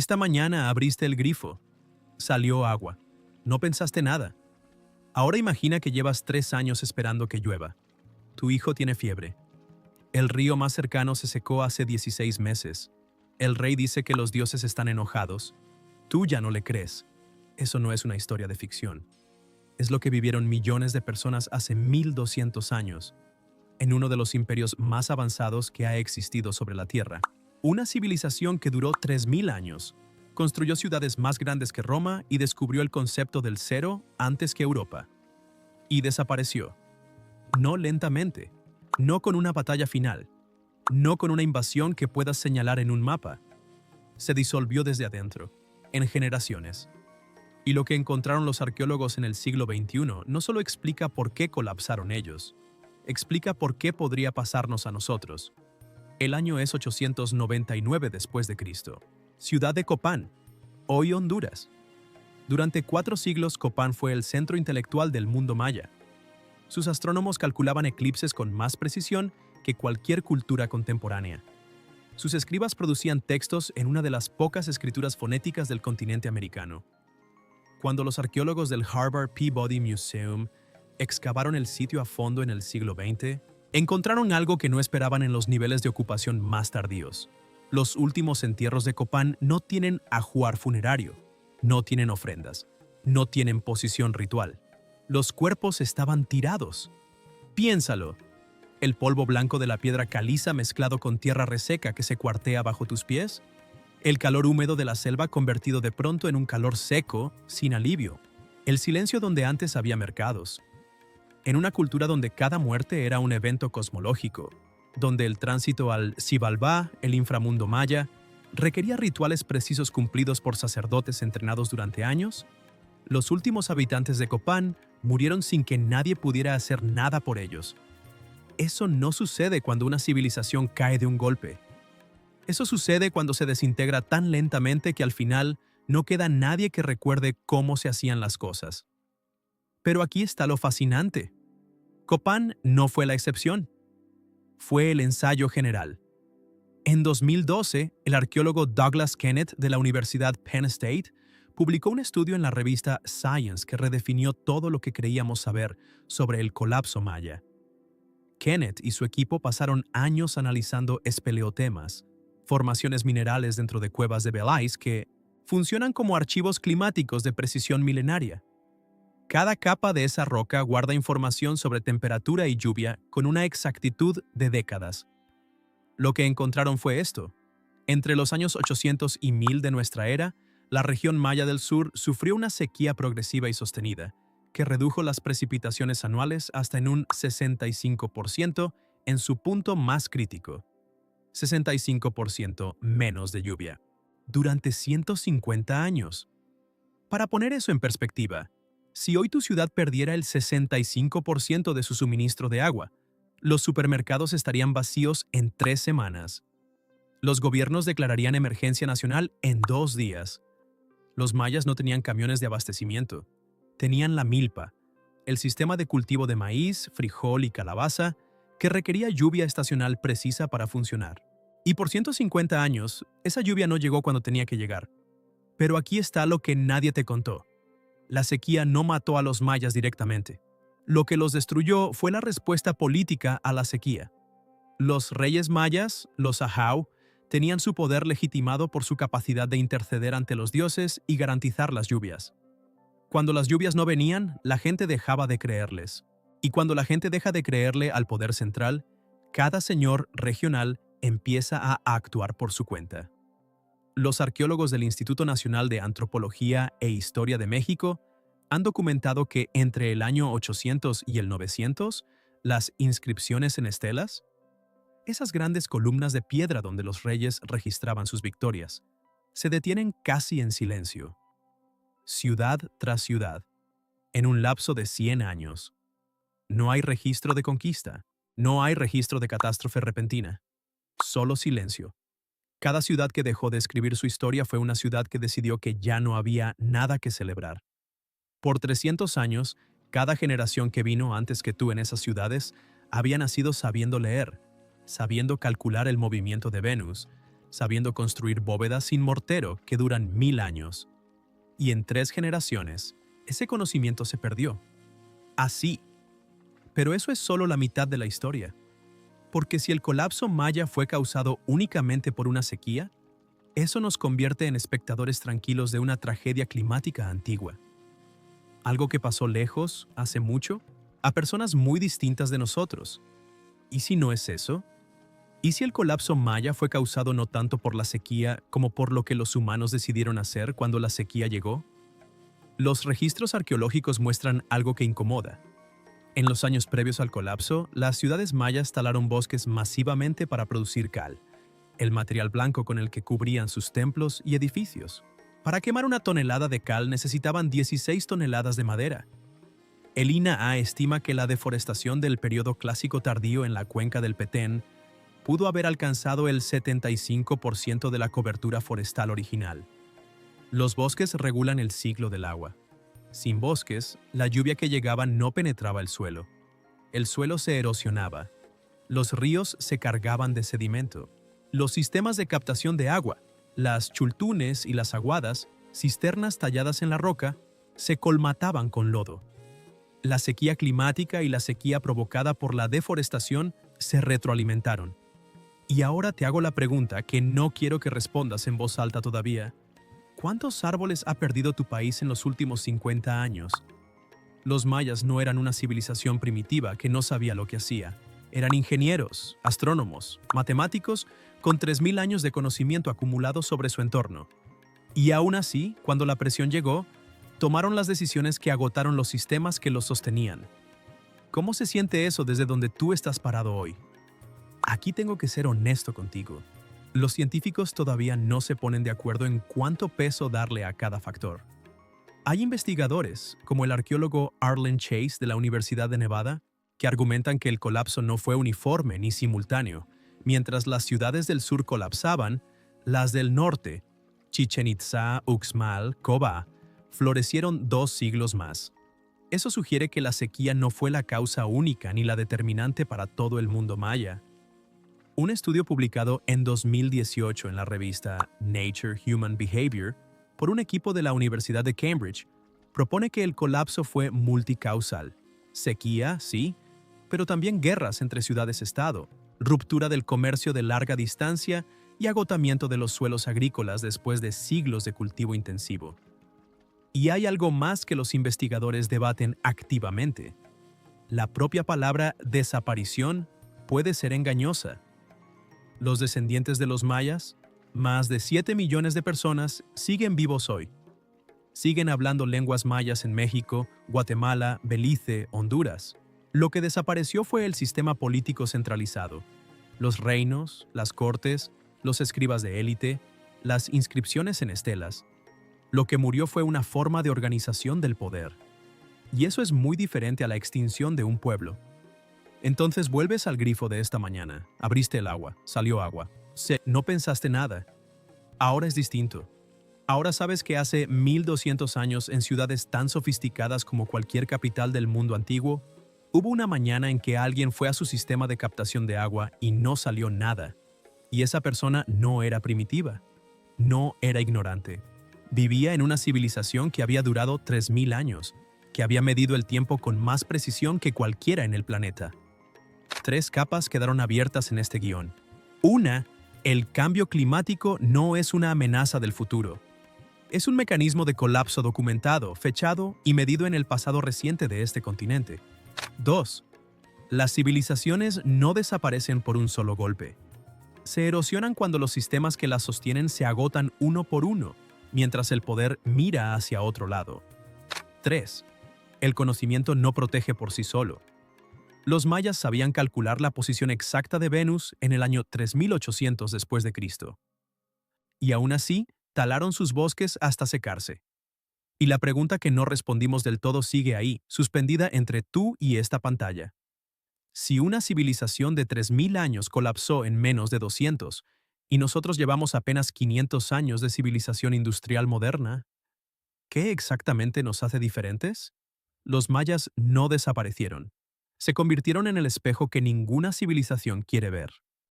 Esta mañana abriste el grifo. Salió agua. No pensaste nada. Ahora imagina que llevas 3 años esperando que llueva. Tu hijo tiene fiebre. El río más cercano se secó hace 16 meses. El rey dice que los dioses están enojados. Tú ya no le crees. Eso no es una historia de ficción. Es lo que vivieron millones de personas hace 1200 años, en uno de los imperios más avanzados que ha existido sobre la Tierra. Una civilización que duró 3000 años. Construyó ciudades más grandes que Roma y descubrió el concepto del cero antes que Europa. Y desapareció. No lentamente, no con una batalla final, no con una invasión que puedas señalar en un mapa. Se disolvió desde adentro, en generaciones. Y lo que encontraron los arqueólogos en el siglo XXI no solo explica por qué colapsaron ellos, explica por qué podría pasarnos a nosotros. El año es 899 después de Cristo. Ciudad de Copán, hoy Honduras. Durante 4 siglos Copán fue el centro intelectual del mundo maya. Sus astrónomos calculaban eclipses con más precisión que cualquier cultura contemporánea. Sus escribas producían textos en una de las pocas escrituras fonéticas del continente americano. Cuando los arqueólogos del Harvard Peabody Museum excavaron el sitio a fondo en el siglo XX, encontraron algo que no esperaban en los niveles de ocupación más tardíos. Los últimos entierros de Copán no tienen ajuar funerario, no tienen ofrendas, no tienen posición ritual. Los cuerpos estaban tirados. Piénsalo. El polvo blanco de la piedra caliza mezclado con tierra reseca que se cuartea bajo tus pies. El calor húmedo de la selva convertido de pronto en un calor seco, sin alivio. El silencio donde antes había mercados. En una cultura donde cada muerte era un evento cosmológico, donde el tránsito al Xibalbá, el inframundo maya, requería rituales precisos cumplidos por sacerdotes entrenados durante años, los últimos habitantes de Copán murieron sin que nadie pudiera hacer nada por ellos. Eso no sucede cuando una civilización cae de un golpe. Eso sucede cuando se desintegra tan lentamente que al final no queda nadie que recuerde cómo se hacían las cosas. Pero aquí está lo fascinante. Copán no fue la excepción. Fue el ensayo general. En 2012, el arqueólogo Douglas Kenneth de la Universidad Penn State publicó un estudio en la revista Science que redefinió todo lo que creíamos saber sobre el colapso maya. Kenneth y su equipo pasaron años analizando espeleotemas, formaciones minerales dentro de cuevas de Belais que funcionan como archivos climáticos de precisión milenaria. Cada capa de esa roca guarda información sobre temperatura y lluvia con una exactitud de décadas. Lo que encontraron fue esto. Entre los años 800 y 1000 de nuestra era, la región maya del sur sufrió una sequía progresiva y sostenida, que redujo las precipitaciones anuales hasta en un 65% en su punto más crítico. 65% menos de lluvia. Durante 150 años. Para poner eso en perspectiva, si hoy tu ciudad perdiera el 65% de su suministro de agua, los supermercados estarían vacíos en 3 semanas. Los gobiernos declararían emergencia nacional en 2 días. Los mayas no tenían camiones de abastecimiento. Tenían la milpa, el sistema de cultivo de maíz, frijol y calabaza, que requería lluvia estacional precisa para funcionar. Y por 150 años, esa lluvia no llegó cuando tenía que llegar. Pero aquí está lo que nadie te contó. La sequía no mató a los mayas directamente. Lo que los destruyó fue la respuesta política a la sequía. Los reyes mayas, los Ahau, tenían su poder legitimado por su capacidad de interceder ante los dioses y garantizar las lluvias. Cuando las lluvias no venían, la gente dejaba de creerles. Y cuando la gente deja de creerle al poder central, cada señor regional empieza a actuar por su cuenta. Los arqueólogos del Instituto Nacional de Antropología e Historia de México han documentado que entre el año 800 y el 900, las inscripciones en estelas, esas grandes columnas de piedra donde los reyes registraban sus victorias, se detienen casi en silencio. Ciudad tras ciudad, en un lapso de 100 años. No hay registro de conquista, no hay registro de catástrofe repentina, solo silencio. Cada ciudad que dejó de escribir su historia fue una ciudad que decidió que ya no había nada que celebrar. Por 300 años, cada generación que vino antes que tú en esas ciudades había nacido sabiendo leer, sabiendo calcular el movimiento de Venus, sabiendo construir bóvedas sin mortero que duran 1000 años. Y en 3 generaciones, ese conocimiento se perdió. Así. Pero eso es solo la mitad de la historia. Porque si el colapso maya fue causado únicamente por una sequía, eso nos convierte en espectadores tranquilos de una tragedia climática antigua. Algo que pasó lejos, hace mucho, a personas muy distintas de nosotros. ¿Y si no es eso? ¿Y si el colapso maya fue causado no tanto por la sequía como por lo que los humanos decidieron hacer cuando la sequía llegó? Los registros arqueológicos muestran algo que incomoda. En los años previos al colapso, las ciudades mayas talaron bosques masivamente para producir cal, el material blanco con el que cubrían sus templos y edificios. Para quemar 1 tonelada de cal necesitaban 16 toneladas de madera. El INAH estima que la deforestación del periodo clásico tardío en la cuenca del Petén pudo haber alcanzado el 75% de la cobertura forestal original. Los bosques regulan el ciclo del agua. Sin bosques, la lluvia que llegaba no penetraba el suelo. El suelo se erosionaba. Los ríos se cargaban de sedimento. Los sistemas de captación de agua, las chultunes y las aguadas, cisternas talladas en la roca, se colmataban con lodo. La sequía climática y la sequía provocada por la deforestación se retroalimentaron. Y ahora te hago la pregunta que no quiero que respondas en voz alta todavía. ¿Cuántos árboles ha perdido tu país en los últimos 50 años? Los mayas no eran una civilización primitiva que no sabía lo que hacía. Eran ingenieros, astrónomos, matemáticos con 3000 años de conocimiento acumulado sobre su entorno. Y aún así, cuando la presión llegó, tomaron las decisiones que agotaron los sistemas que los sostenían. ¿Cómo se siente eso desde donde tú estás parado hoy? Aquí tengo que ser honesto contigo. Los científicos todavía no se ponen de acuerdo en cuánto peso darle a cada factor. Hay investigadores, como el arqueólogo Arlen Chase de la Universidad de Nevada, que argumentan que el colapso no fue uniforme ni simultáneo. Mientras las ciudades del sur colapsaban, las del norte, Chichén Itzá, Uxmal, Cobá, florecieron 2 siglos más. Eso sugiere que la sequía no fue la causa única ni la determinante para todo el mundo maya. Un estudio publicado en 2018 en la revista Nature Human Behavior por un equipo de la Universidad de Cambridge propone que el colapso fue multicausal. Sequía, sí, pero también guerras entre ciudades-estado, ruptura del comercio de larga distancia y agotamiento de los suelos agrícolas después de siglos de cultivo intensivo. Y hay algo más que los investigadores debaten activamente. La propia palabra desaparición puede ser engañosa. Los descendientes de los mayas, más de 7 millones de personas, siguen vivos hoy. Siguen hablando lenguas mayas en México, Guatemala, Belice, Honduras. Lo que desapareció fue el sistema político centralizado. Los reinos, las cortes, los escribas de élite, las inscripciones en estelas. Lo que murió fue una forma de organización del poder. Y eso es muy diferente a la extinción de un pueblo. Entonces vuelves al grifo de esta mañana, abriste el agua, salió agua. No pensaste nada. Ahora es distinto. Ahora sabes que hace 1200 años en ciudades tan sofisticadas como cualquier capital del mundo antiguo, hubo una mañana en que alguien fue a su sistema de captación de agua y no salió nada. Y esa persona no era primitiva, no era ignorante. Vivía en una civilización que había durado 3000 años, que había medido el tiempo con más precisión que cualquiera en el planeta. 3 capas quedaron abiertas en este guión. 1. El cambio climático no es una amenaza del futuro. Es un mecanismo de colapso documentado, fechado y medido en el pasado reciente de este continente. 2. Las civilizaciones no desaparecen por un solo golpe. Se erosionan cuando los sistemas que las sostienen se agotan uno por uno, mientras el poder mira hacia otro lado. 3. El conocimiento no protege por sí solo. Los mayas sabían calcular la posición exacta de Venus en el año 3800 después de Cristo. Y aún así, talaron sus bosques hasta secarse. Y la pregunta que no respondimos del todo sigue ahí, suspendida entre tú y esta pantalla. Si una civilización de 3000 años colapsó en menos de 200, y nosotros llevamos apenas 500 años de civilización industrial moderna, ¿qué exactamente nos hace diferentes? Los mayas no desaparecieron. Se convirtieron en el espejo que ninguna civilización quiere ver.